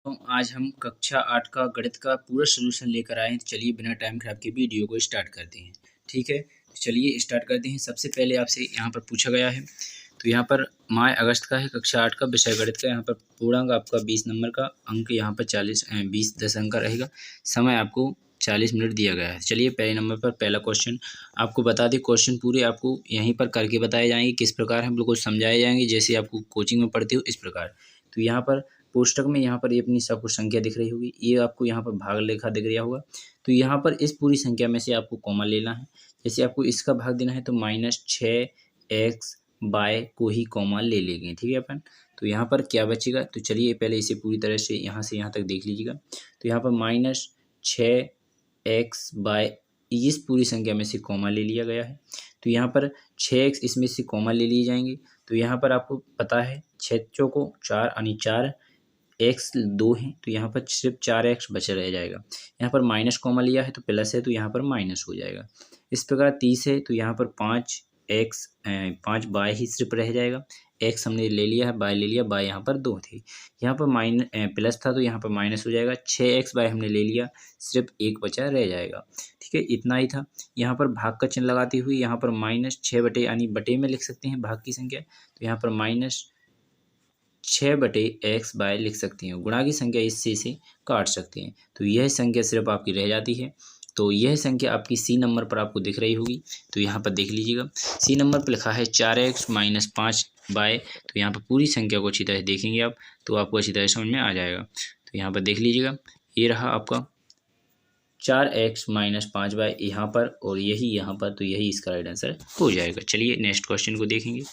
तो आज हम कक्षा 8 का गणित का पूरा सॉल्यूशन लेकर आए हैं। तो चलिए बिना टाइम खराब के वीडियो को स्टार्ट करते हैं। ठीक है, तो चलिए स्टार्ट करते हैं। सबसे पहले आपसे यहाँ पर पूछा गया है, तो यहाँ पर माह अगस्त का है, कक्षा 8 का विषय गणित का। यहाँ पर पूर्णांक आपका 20 नंबर का, अंक यहाँ पर 20 अंक का रहेगा। समय आपको 40 मिनट दिया गया है। चलिए पहले नंबर पर पहला क्वेश्चन आपको बता दें। क्वेश्चन पूरे आपको यहीं पर करके बताए जाएंगे, किस प्रकार हम बिल्कुल समझाए जाएंगे जैसे आपको कोचिंग में पढ़ते हो इस प्रकार। तो यहाँ पर पोस्टक में यहाँ पर ये अपनी सबको संख्या दिख रही होगी, ये आपको यहाँ पर भाग लेखा दिख रहा होगा। तो यहाँ पर इस पूरी संख्या में से आपको कॉमन लेना है। जैसे आपको इसका भाग देना है तो -6x बाय को ही कॉमन ले लेंगे। ठीक है अपन, तो यहाँ पर क्या बचेगा, तो चलिए पहले इसे पूरी तरह से यहाँ तक देख लीजिएगा। तो यहाँ पर -6x बाय इस पूरी संख्या में से कॉमन ले लिया गया है। तो यहाँ पर 6x इसमें से कॉमन ले लिए जाएंगे। तो यहाँ पर आपको पता है 6 चौको 4 यानी 4x 2 है, तो यहाँ पर सिर्फ 4x बचा रह जाएगा। यहाँ पर माइनस कॉमन लिया है तो प्लस है, तो यहाँ पर माइनस हो जाएगा। इस प्रकार 30 है, तो यहाँ पर 5 बाय ही सिर्फ रह जाएगा। x हमने ले लिया है, बाय ले लिया, बाय यहाँ पर 2 थी, यहाँ पर प्लस था तो यहाँ पर माइनस हो जाएगा। 6x बाय हमने ले लिया, सिर्फ 1 बचा रह जाएगा। ठीक है, इतना ही था। यहाँ पर भाग का चिन्ह लगाते हुए यहाँ पर -6 बटे यानी बटे में लिख सकते हैं भाग की संख्या। तो यहाँ पर -6/x बाय लिख सकते हैं। गुणा की संख्या इससे से काट सकते हैं, तो यह संख्या सिर्फ आपकी रह जाती है। तो यह संख्या आपकी सी नंबर पर आपको दिख रही होगी। तो यहाँ पर देख लीजिएगा, सी नंबर पर लिखा है 4x - 5 बाय। तो यहाँ पर पूरी संख्या को अच्छी तरह देखेंगे आप, तो आपको अच्छी तरह समझ में आ जाएगा। तो यहाँ पर देख लीजिएगा, ये रहा आपका 4x - 5 बाय यहाँ पर, और यही यहाँ पर, तो यही इसका राइट आंसर हो जाएगा। चलिए नेक्स्ट क्वेश्चन को देखेंगे।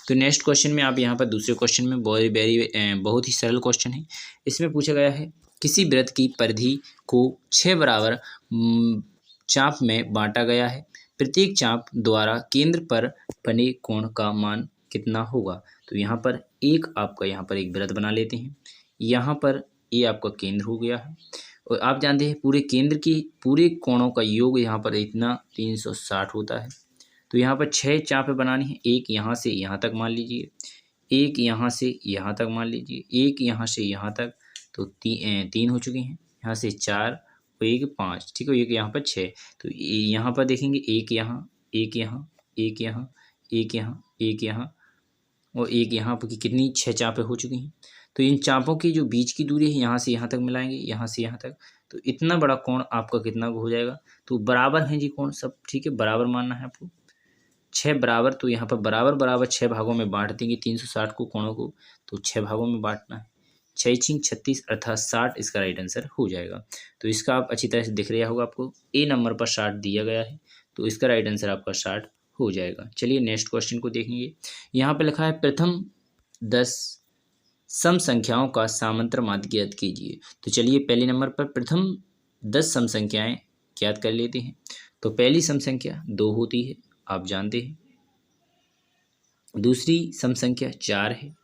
तो नेक्स्ट क्वेश्चन में आप यहाँ पर दूसरे क्वेश्चन में बहुत ही सरल क्वेश्चन है। इसमें पूछा गया है, किसी वृत्त की परिधि को 6 बराबर चाप में बांटा गया है। प्रत्येक चाप द्वारा केंद्र पर बने कोण का मान कितना होगा। तो यहाँ पर आपका यहाँ पर एक वृत्त बना लेते हैं। यहाँ पर ये आपका केंद्र हो गया है, और आप जानते हैं पूरे केंद्र की पूरे कोणों का योग यहाँ पर इतना 360 होता है। तो यहाँ पर 6 चापें बनानी है। एक यहाँ से यहाँ तक मान लीजिए, एक यहाँ से यहाँ तक मान लीजिए, एक यहाँ से यहाँ तक, तो 3 हो चुके हैं। यहाँ से 4 और एक 5, ठीक है, एक यहाँ पर 6। तो यहाँ पर देखेंगे एक यहाँ, एक यहाँ, एक यहाँ, एक यहाँ, एक यहाँ और एक यहाँ पर कितनी 6 चापें हो चुकी हैं। तो इन चापों की जो बीच की दूरी है यहाँ से यहाँ तक मिलाएंगे, यहाँ से यहाँ तक, तो इतना बड़ा कोण आपका कितना हो जाएगा। तो बराबर है जी कोण सब, ठीक है, बराबर मानना है आपको। 6 बराबर, तो यहाँ पर बराबर 6 भागों में बांट देंगे 360 को कोणों को, तो 6 भागों में बांटना है। 6 × 36 अर्थात 60 इसका राइट आंसर हो जाएगा। तो इसका आप अच्छी तरह से दिख रहा होगा आपको, ए नंबर पर 60 दिया गया है, तो इसका राइट आंसर आपका 60 हो जाएगा। चलिए नेक्स्ट क्वेश्चन को देखेंगे। यहाँ पे लिखा है, प्रथम 10 सम संख्याओं का सामांतर माध्य ज्ञात कीजिए। तो चलिए पहले नंबर पर प्रथम 10 सम संख्याएं ज्ञात कर लेते हैं। तो पहली सम संख्या 2 होती है, आप जानते हैं। दूसरी सम संख्या 4 है,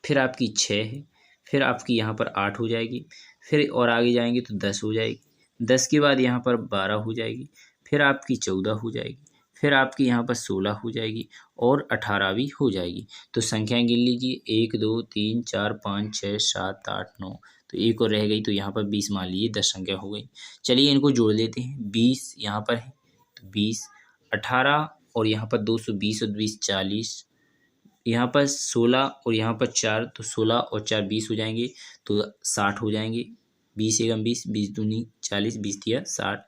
फिर आपकी 6 है, फिर आपकी यहाँ पर 8 हो जाएगी, फिर और आगे जाएंगे तो 10 हो जाएगी, 10 के बाद यहाँ पर 12 हो जाएगी, फिर आपकी 14 हो जाएगी, फिर आपकी यहाँ पर 16 हो जाएगी और 18 भी हो जाएगी। तो संख्याएं गिन लीजिए, 1 2 3 4 5 6 7 8 9, तो एक और रह गई, तो यहाँ पर 20 मान लीजिए, 10 संख्या हो गई। चलिए इनको जोड़ लेते हैं। 20 यहाँ पर है तो 20, 18 और यहाँ पर 220 और 20 40, यहाँ पर 16 और यहाँ पर 4, तो 16 और 4 20 हो जाएंगे, तो 60 हो जाएंगे। 20 एकम 20, 20 दूनी 40, 20 दिया 60,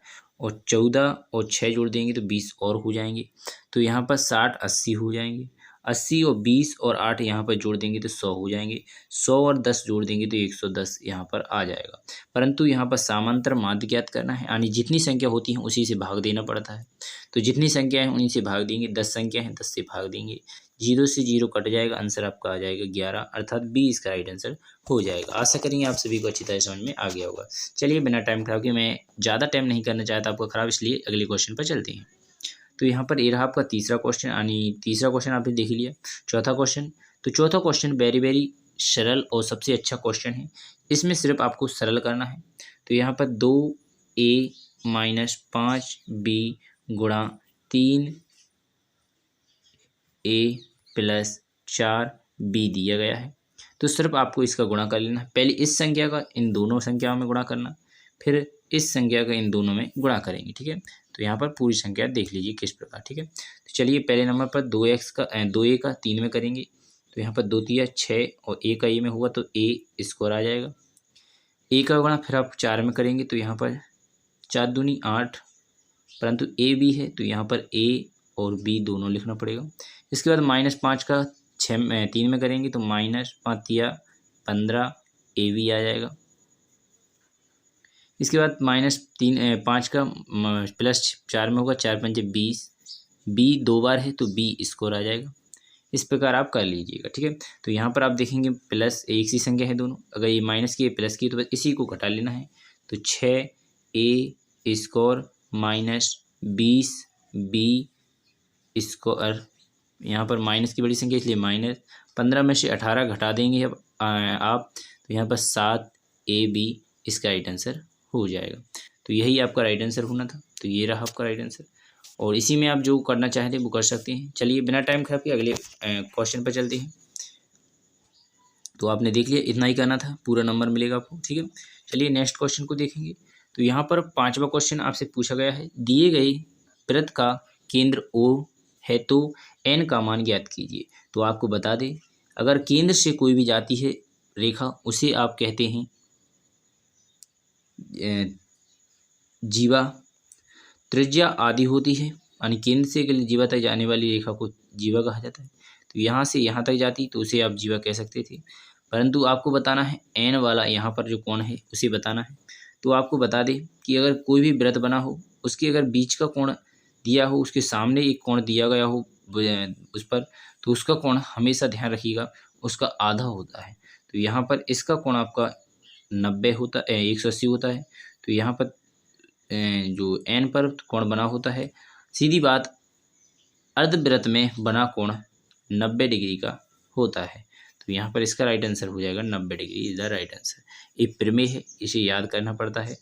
और 14 और 6 जोड़ देंगे तो 20 और हो जाएंगे। तो यहाँ पर 60 80 हो जाएंगे, 80 और 20 और 8 यहाँ पर जोड़ देंगे तो 100 हो जाएंगे, 100 और 10 जोड़ देंगे तो 110 यहाँ पर आ जाएगा। परंतु यहाँ पर समांतर माध्य ज्ञात करना है, यानी जितनी संख्या होती है उसी से भाग देना पड़ता है। तो जितनी संख्या है उन्हीं से भाग देंगे। 10 संख्या है, 10 से भाग देंगे, 0 से 0 कट जाएगा, आंसर आपका आ जाएगा 11, अर्थात बी इसका राइट आंसर हो जाएगा। आशा करेंगे आप सभी को अच्छी तरह समझ में आ गया होगा। चलिए बिना टाइम खराब के, मैं ज़्यादा टाइम नहीं करना चाहता आपको खराब, इसलिए अगले क्वेश्चन पर चलते हैं। तो यहाँ पर ये रहा आपका तीसरा क्वेश्चन, यानी तीसरा क्वेश्चन आपने देख लिया। चौथा क्वेश्चन, तो चौथा क्वेश्चन वेरी सरल और सबसे अच्छा क्वेश्चन है। इसमें सिर्फ आपको सरल करना है। तो यहाँ पर 2a - 5b गुणा 3a + 4b दिया गया है। तो सिर्फ आपको इसका गुणा कर लेना है। पहले इस संख्या का इन दोनों संख्याओं में गुणा करना, फिर इस संख्या का इन दोनों में गुणा करेंगे। ठीक है, तो यहाँ पर पूरी संख्या देख लीजिए किस प्रकार। ठीक है, तो चलिए पहले नंबर पर 2x का 2a का 3 में करेंगे, तो यहाँ पर 2 तिया 6 और a का a में होगा तो a स्क्वायर आ जाएगा। a का गुणा फिर आप 4 में करेंगे, तो यहाँ पर 4 दूनी 8, परंतु a b है तो यहाँ पर a और b दोनों लिखना पड़ेगा। इसके बाद -5 का 3 में करेंगे, तो -5 तिया 15 a b आ जाएगा। इसके बाद -5 का +4 में होगा, 4 पंजे 20, b 2 बार है तो b स्क्वायर आ जाएगा। इस प्रकार आप कर लीजिएगा। ठीक है, तो यहाँ पर आप देखेंगे प्लस एक सी संख्या है दोनों, अगर ये माइनस की प्लस की तो बस इसी को घटा लेना है। तो 6a स्क्वायर -20 b स्क्वायर, यहाँ पर माइनस की बड़ी संख्या इसलिए -15 में से 18 घटा देंगे अब आप, तो यहाँ पर 7ab इसका राइट आंसर हो जाएगा। तो यही आपका राइट आंसर होना था। तो ये रहा आपका राइट आंसर, और इसी में आप जो करना चाहते हैं वो कर सकते हैं। चलिए बिना टाइम खराब किए अगले क्वेश्चन पर चलते हैं। तो आपने देख लिया, इतना ही करना था, पूरा नंबर मिलेगा आपको। ठीक है, चलिए नेक्स्ट क्वेश्चन को देखेंगे। तो यहाँ पर 5वां क्वेश्चन आपसे पूछा गया है, दिए गए वृत्त का केंद्र O है तो n का मान ज्ञात कीजिए। तो आपको बता दें, अगर केंद्र से कोई भी जाती है रेखा उसे आप कहते हैं जीवा। त्रिज्या आदि होती है, यानी केंद्र से जीवा तक जाने वाली रेखा को जीवा कहा जाता है। तो यहाँ से यहाँ तक जाती तो उसे आप जीवा कह सकते थे, परंतु आपको बताना है n वाला यहाँ पर जो कोण है उसे बताना है। तो आपको बता दें कि अगर कोई भी वृत्त बना हो, उसके अगर बीच का कोण दिया हो, उसके सामने एक कोण दिया गया हो उस पर, तो उसका कोण हमेशा ध्यान रखिएगा उसका आधा होता है। तो यहाँ पर इसका कोण आपका 90 होता 180 होता है। तो यहाँ पर जो n पर कोण बना होता है, सीधी बात अर्धवृत्त में बना कोण 90 डिग्री का होता है। तो यहाँ पर इसका राइट आंसर हो जाएगा 90 degree is the right answer. ये प्रमेय है, इसे याद करना पड़ता है।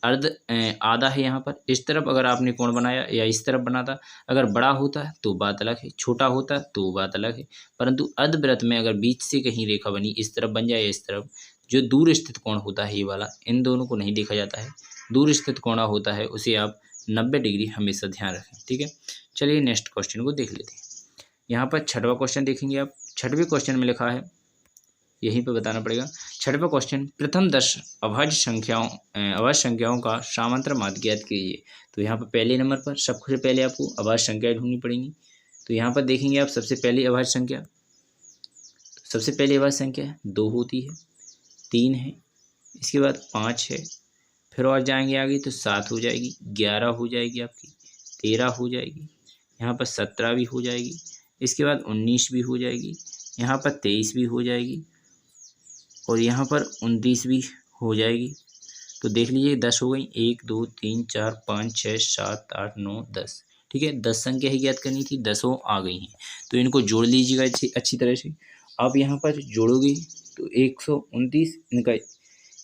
अर्ध आधा है यहाँ पर, इस तरफ अगर आपने कोण बनाया या इस तरफ बनाता, अगर बड़ा होता है तो बात अलग है, छोटा होता है तो बात अलग है, परंतु अर्धवृत्त में अगर बीच से कहीं रेखा बनी, इस तरफ बन जाए या इस तरफ, जो दूर स्थित कोण होता है ये वाला, इन दोनों को नहीं देखा जाता है, दूर स्थित कोण होता है उसे आप 90 डिग्री हमेशा ध्यान रखें। ठीक है, चलिए नेक्स्ट क्वेश्चन को देख लेते हैं। यहाँ पर 6वां क्वेश्चन देखेंगे आप। 6वें क्वेश्चन में लिखा है, यहीं पे बताना पड़ेगा। 6वां क्वेश्चन, प्रथम 10 अभाज्य संख्याओं का सामांतर माध्य ज्ञात कीजिए। तो यहाँ पर पहले नंबर पर सबसे पहले आपको अभाज्य संख्याएं ढूंढनी पड़ेंगी। तो यहाँ पर देखेंगे आप सबसे पहले अभाज्य संख्या, सबसे पहले अभाज्य संख्या 2 होती है, 3 है, इसके बाद 5 है, फिर और जाएंगे आगे तो 7 हो जाएगी, 11 हो जाएगी आपकी, 13 हो जाएगी, यहाँ पर 17 भी हो जाएगी, इसके बाद 19 भी हो जाएगी, यहाँ पर 23 भी हो जाएगी, और यहाँ पर 29 भी हो जाएगी। तो देख लीजिए 10 हो गई, 1 2 3 4 5 6 7 8 9 10। ठीक है, 10 संख्या ही ज्ञात करनी थी, 10 आ गई हैं। तो इनको जोड़ लीजिएगा अच्छी तरह से। आप यहाँ पर जोड़ोगे तो 129 इनका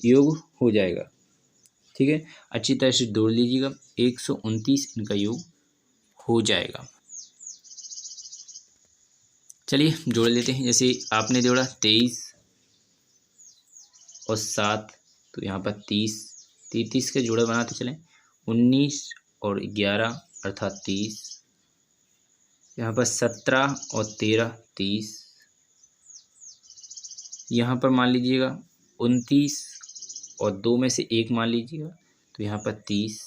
योग हो जाएगा। ठीक है, अच्छी तरह से जोड़ लीजिएगा, 129 इनका योग हो जाएगा। चलिए जोड़ लेते हैं। जैसे आपने जोड़ा 23 और 7, तो यहाँ पर 30 के जोड़े बनाते चलें, 19 और 11 अर्थात 30, यहाँ पर 17 और 13 30, यहाँ पर मान लीजिएगा 29 और 2 में से 1 मान लीजिएगा, तो यहाँ पर 30,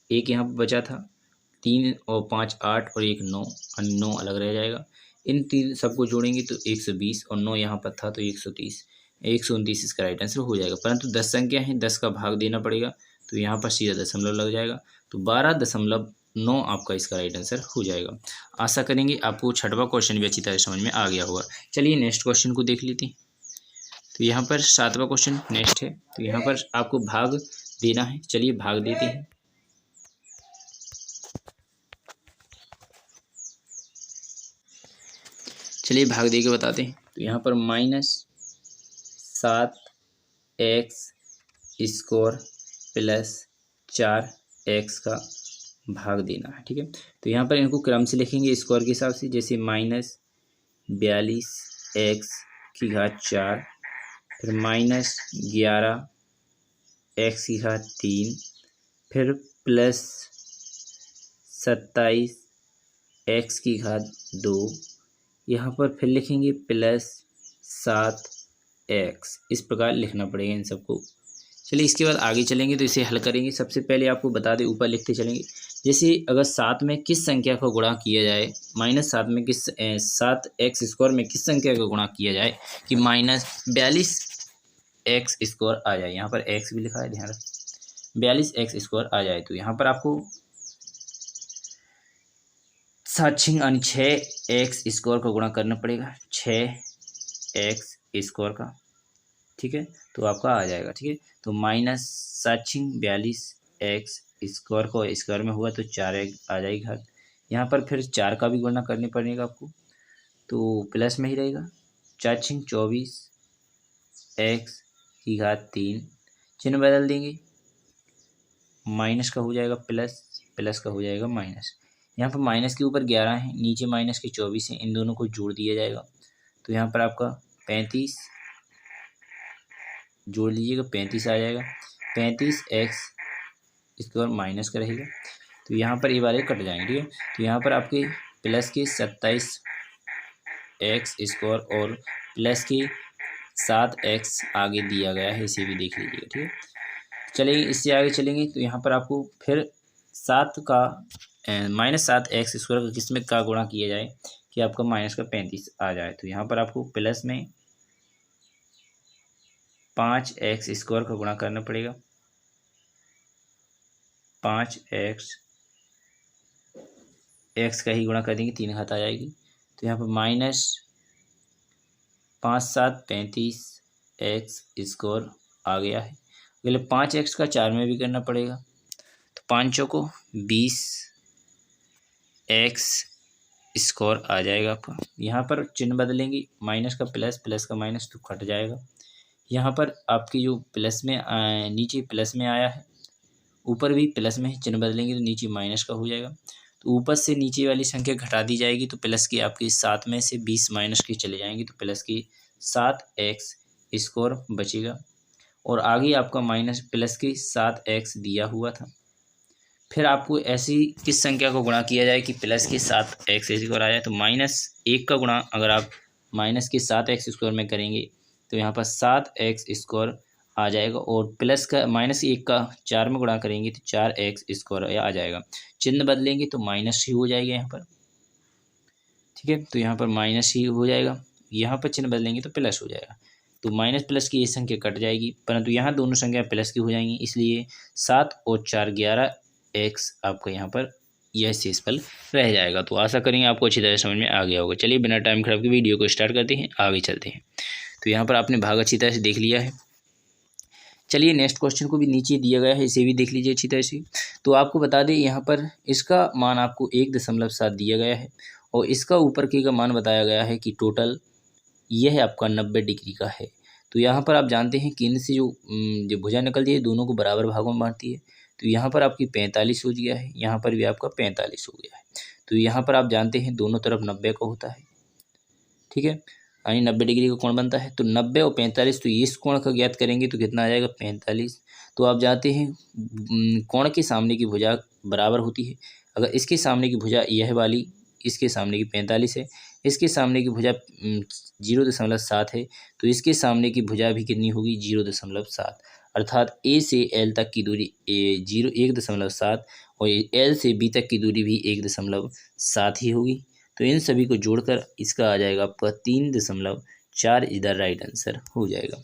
एक यहाँ पर बचा था, 3 और 5 8 और 1 9, 9 अलग रह जाएगा। इन 3 सबको जोड़ेंगे तो 120 और 9 यहाँ पर था तो 130, 129 इसका राइट आंसर हो जाएगा। परंतु 10 संख्या है, 10 का भाग देना पड़ेगा, तो यहाँ पर सीधा दशमलव लग जाएगा, तो 12.9 आपका इसका राइट आंसर हो जाएगा। आशा करेंगे आपको 6वां क्वेश्चन भी अच्छी तरह समझ में आ गया होगा। चलिए नेक्स्ट क्वेश्चन को देख लेते हैं। तो यहाँ पर 7वां क्वेश्चन नेक्स्ट है। तो यहाँ पर आपको भाग देना है, चलिए भाग देते हैं। चलिए भाग दे के बताते हैं। तो यहाँ पर -7x² प्लस 4x का भाग देना है। ठीक है, तो यहाँ पर इनको क्रम से लिखेंगे स्क्वायर के हिसाब से, जैसे -42x की घात 4, फिर माइनस 11 एक्स की घात 3, फिर प्लस 27 एक्स की घात 2, यहाँ पर फिर लिखेंगे प्लस 7 एक्स। इस प्रकार लिखना पड़ेगा इन सबको। चलिए इसके बाद आगे चलेंगे तो इसे हल करेंगे। सबसे पहले आपको बता दें, ऊपर लिखते चलेंगे। जैसे अगर 7 में किस संख्या का गुणा किया जाए, -7 में किस 7 एक्स स्क्वायर में किस संख्या का गुणा किया जाए कि -42 एक्स स्क्वायर आ जाए। यहाँ पर एक्स भी लिखा है, ध्यान रखें, 42 एक्स स्क्वायर आ जाए। तो यहाँ पर आपको 7 6 6 एक्स स्क्वायर का गुणा करना पड़ेगा, 6 एक्स स्क्वायर का, ठीक है, तो आपका आ जाएगा। ठीक है, तो -7 6 42 एक्स स्क्वायर को स्क्वायर में हुआ तो 4 आ जाएगी घात। यहाँ पर फिर 4 का भी गणना करनी पड़ेगा आपको, तो प्लस में ही रहेगा। 4 6 24 एक्स की घात 3, चिन्ह बदल देंगे, माइनस का हो जाएगा प्लस, प्लस का हो जाएगा माइनस। यहाँ पर माइनस के ऊपर 11 है, नीचे माइनस के 24 है, इन दोनों को जोड़ दिया जाएगा। तो यहाँ पर आपका 35 जोड़ लीजिएगा, 35 आ जाएगा। 35 एक्स स्क्वायर माइनस का रहेगा, तो यहाँ पर ये वाले कट जाएंगे। ठीक है, तो यहाँ पर आपके प्लस के 27 एक्स स्क्वायर और प्लस के 7 एक्स आगे दिया गया है, इसे भी देख लीजिएगा। ठीक है, चलिए इससे आगे चलेंगे तो यहाँ पर आपको फिर 7 का -7 एक्स स्क्वायर का किस में का गुणा किया जाए कि आपका माइनस का 35 आ जाए। तो यहाँ पर आपको प्लस में 5 एक्स स्क्वायर का गुणा करना पड़ेगा, 5 एक्स का ही गुणा कर देंगे, 3 घात आ जाएगी। तो यहाँ पर -5 7 35 एक्स स्क्वायर आ गया है। अगले 5 एक्स का 4 में भी करना पड़ेगा, तो 5 चौको 20 एक्स स्क्वायर आ जाएगा आपका। यहाँ पर चिन्ह बदलेंगे, माइनस का प्लस, प्लस का माइनस, तो कट जाएगा। यहाँ पर आपकी जो प्लस में नीचे प्लस में आया है, ऊपर भी प्लस में चिन्ह बदलेंगे तो नीचे माइनस का हो जाएगा। तो ऊपर से नीचे वाली संख्या घटा दी जाएगी, तो प्लस की आपकी 7 में से 20 माइनस की चले जाएंगे, तो प्लस की 7 एक्स स्क्वायर बचेगा। और आगे आपका माइनस प्लस की 7 एक्स दिया हुआ था। फिर आपको ऐसी किस संख्या को गुणा किया जाए कि प्लस के 7 एक्स स्क्वायर आ जाए, तो -1 का गुणा अगर आप माइनस के 7 एक्स स्क्वायर में करेंगे तो यहाँ पर 7 एक्स स्क्वायर आ जाएगा, और प्लस का -1 का 4 में गुणा करेंगे तो 4 एक्स स्क्वायर आ जाएगा। चिन्ह बदलेंगे तो माइनस ही हो जाएगा यहाँ पर। ठीक है, तो यहाँ पर माइनस ही हो जाएगा, यहाँ पर चिन्ह बदलेंगे तो प्लस हो जाएगा। तो माइनस प्लस की ये संख्या कट जाएगी, परंतु यहाँ दोनों संख्या प्लस की हो जाएंगी, इसलिए 7 और 4 11 एक्स आपका यहाँ पर यह शेषफल रह जाएगा। तो आशा करेंगे आपको अच्छी तरह समझ में आ गया होगा। चलिए बिना टाइम खराब के वीडियो को स्टार्ट करते हैं, आगे चलते हैं। तो यहाँ पर आपने भाग अच्छी तरह से देख लिया है। चलिए नेक्स्ट क्वेश्चन को भी नीचे दिया गया है, इसे भी देख लीजिए अच्छी तरह से। तो आपको बता दें यहाँ पर इसका मान आपको 1.7 दिया गया है, और इसका ऊपर के का मान बताया गया है कि टोटल यह आपका 90 डिग्री का है। तो यहाँ पर आप जानते हैं कि इनसे जो भुजा निकलती है दोनों को बराबर भागों में बांटती है। तो यहाँ पर आपकी 45 हो गया है, यहाँ पर भी आपका 45 हो गया है। तो यहाँ पर आप जानते हैं दोनों तरफ 90 का होता है। ठीक है, यानी 90 डिग्री का कोण बनता है। तो 90 और 45, तो इस कोण का ज्ञात करेंगे तो कितना आ जाएगा 45। तो आप जानते हैं कोण के सामने की भुजा बराबर होती है। अगर इसके सामने की भुजा यह वाली, इसके सामने की 45 है, इसके सामने की भुजा 0.7 है, तो इसके सामने की भुजा भी कितनी होगी 0.7, अर्थात ए से एल तक की दूरी 1.7 और एल से बी तक की दूरी भी 1.7 ही होगी। तो इन सभी को जोड़कर इसका आ जाएगा आपका 3.4 इधर राइट आंसर हो जाएगा।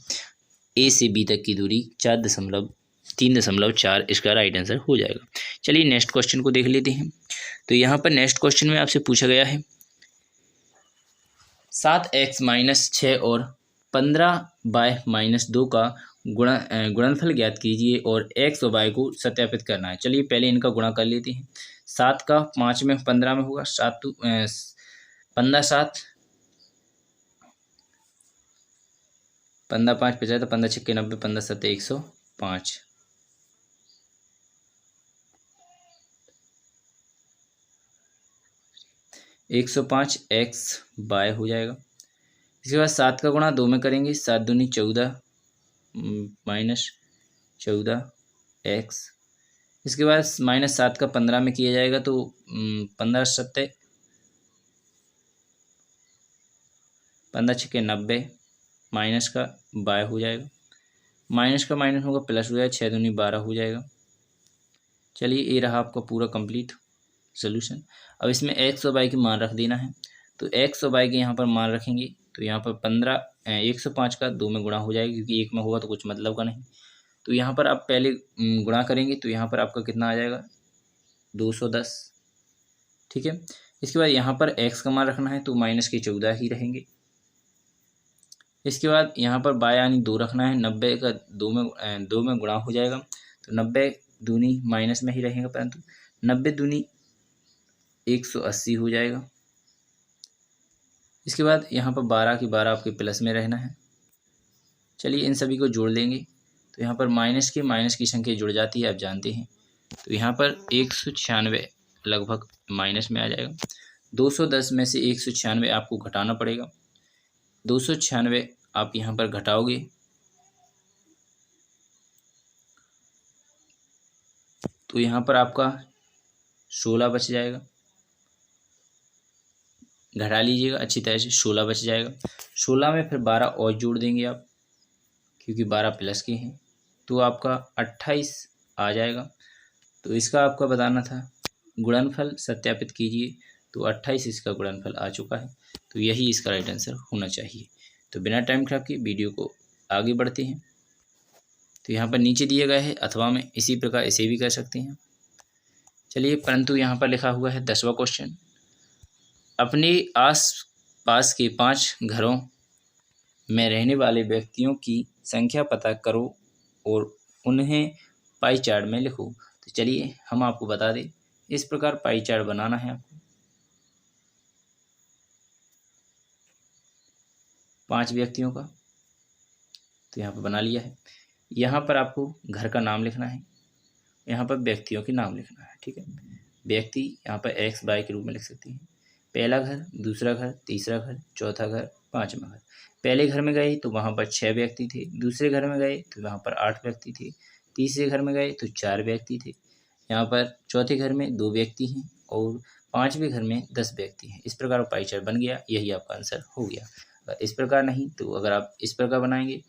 ए से बी तक की दूरी 3.4 इसका राइट आंसर हो जाएगा। चलिए नेक्स्ट क्वेश्चन को देख लेते हैं। तो यहाँ पर नेक्स्ट क्वेश्चन में आपसे पूछा गया है 7x - 6 और 15y - 2 का गुणनफल ज्ञात कीजिए और x और y को सत्यापित करना है। चलिए पहले इनका गुणा कर लेते हैं। 7 का 5 में 15 में होगा, 15 7, 15 5 50, 15 6 90, 15 7 105। 105 x y हो जाएगा। इसके बाद 7 का गुणा 2 में करेंगे, 7 दूनी 14 माइनस 14x। इसके बाद -7 का 15 में किया जाएगा तो 15 सत्ते 15 छक्के 90 माइनस का 22 हो जाएगा, माइनस का माइनस होगा प्लस हो जाएगा, 6 दूनी 12 हो जाएगा। चलिए ये रहा आपका पूरा कंप्लीट सोल्यूशन। अब इसमें x और y की मान रख देना है, तो x और y के यहाँ पर मान रखेंगे तो यहाँ पर 105 का 2 में गुणा हो जाएगा, क्योंकि 1 में होगा तो कुछ मतलब का नहीं। तो यहाँ पर आप पहले गुणा करेंगे तो यहाँ पर आपका कितना आ जाएगा 210, ठीक है। इसके बाद यहाँ पर x का मान रखना है तो माइनस के 14 ही रहेंगे। इसके बाद यहाँ पर y यानी 2 रखना है, 90 का 2 में गुणा हो जाएगा तो 90 दूनी माइनस में ही रहेगा, परंतु 90 दूनी 180 हो जाएगा। इसके बाद यहाँ पर 12 की 12 आपके प्लस में रहना है। चलिए इन सभी को जोड़ लेंगे तो यहाँ पर माइनस की संख्या जुड़ जाती है, आप जानते हैं। तो यहाँ पर 196 लगभग माइनस में आ जाएगा। 210 में से 196 आपको घटाना पड़ेगा। 296 आप यहाँ पर घटाओगे तो यहाँ पर आपका 16 बच जाएगा। घटा लीजिएगा अच्छी तरह से, 16 बच जाएगा। 16 में फिर 12 और जोड़ देंगे आप, क्योंकि 12 प्लस के हैं, तो आपका 28 आ जाएगा। तो इसका आपका बताना था गुणनफल, सत्यापित कीजिए तो 28 इसका गुणनफल आ चुका है। तो यही इसका राइट आंसर होना चाहिए। तो बिना टाइम खराब किए वीडियो को आगे बढ़ते हैं। तो यहाँ पर नीचे दिया गया है अथवा में, इसी प्रकार इसे भी कर सकते हैं। चलिए, परंतु यहाँ पर लिखा हुआ है 10वां क्वेश्चन, अपने आस पास के 5 घरों में रहने वाले व्यक्तियों की संख्या पता करो और उन्हें पाई चार्ट में लिखो। तो चलिए हम आपको बता दें, इस प्रकार पाई चार्ट बनाना है आपको। 5 व्यक्तियों का तो यहाँ पर बना लिया है। यहाँ पर आपको घर का नाम लिखना है, यहाँ पर व्यक्तियों के नाम लिखना है, ठीक है। व्यक्ति यहाँ पर x y के रूप में लिख सकते हैं। पहला घर, दूसरा घर, तीसरा घर, चौथा घर, 5वां घर। पहले घर में गए तो वहाँ पर 6 व्यक्ति थे, दूसरे घर में गए तो वहाँ पर 8 व्यक्ति थे, तीसरे घर में गए तो 4 व्यक्ति थे, यहाँ पर चौथे घर में 2 व्यक्ति हैं और 5वें घर में 10 व्यक्ति हैं। इस प्रकार पाई चार्ट बन गया, यही आपका आंसर हो गया। अगर इस प्रकार नहीं तो अगर आप इस प्रकार बनाएंगे,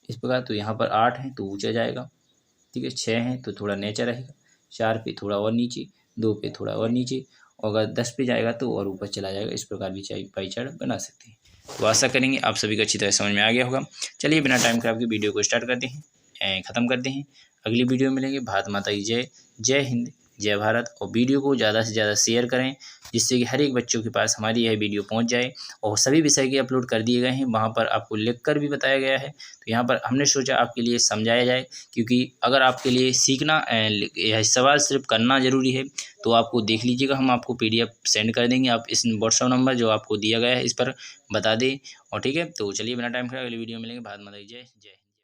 इस प्रकार, तो यहाँ पर 8 हैं तो ऊँचा जाएगा, ठीक है। 6 हैं तो थोड़ा नीचा रहेगा, 4 पे थोड़ा और नीचे, 2 पे थोड़ा और नीचे, और अगर 10 पे जाएगा तो और ऊपर चला जाएगा। इस प्रकार भी पाई चार्ट बना सकते हैं। तो आशा करेंगे आप सभी को अच्छी तरह समझ में आ गया होगा। चलिए बिना टाइम खराब के वीडियो को स्टार्ट करते हैं, ख़त्म करते हैं। अगली वीडियो में मिलेंगे। भारत माता की जय, जय हिंद, जय भारत। और वीडियो को ज़्यादा से ज़्यादा शेयर करें, जिससे कि हर एक बच्चों के पास हमारी यह वीडियो पहुंच जाए। और सभी विषय के अपलोड कर दिए गए हैं, वहां पर आपको लिख कर भी बताया गया है। तो यहाँ पर हमने सोचा आपके लिए समझाया जाए, क्योंकि अगर आपके लिए सीखना यह सवाल सिर्फ करना ज़रूरी है तो आपको देख लीजिएगा, हम आपको PDF सेंड कर देंगे। आप इस व्हाट्सअप नंबर जो आपको दिया गया है इस पर बता दें, और ठीक है। तो चलिए बिना टाइम खराब अगली वीडियो में मिलेंगे। भारत माता की जय, जय।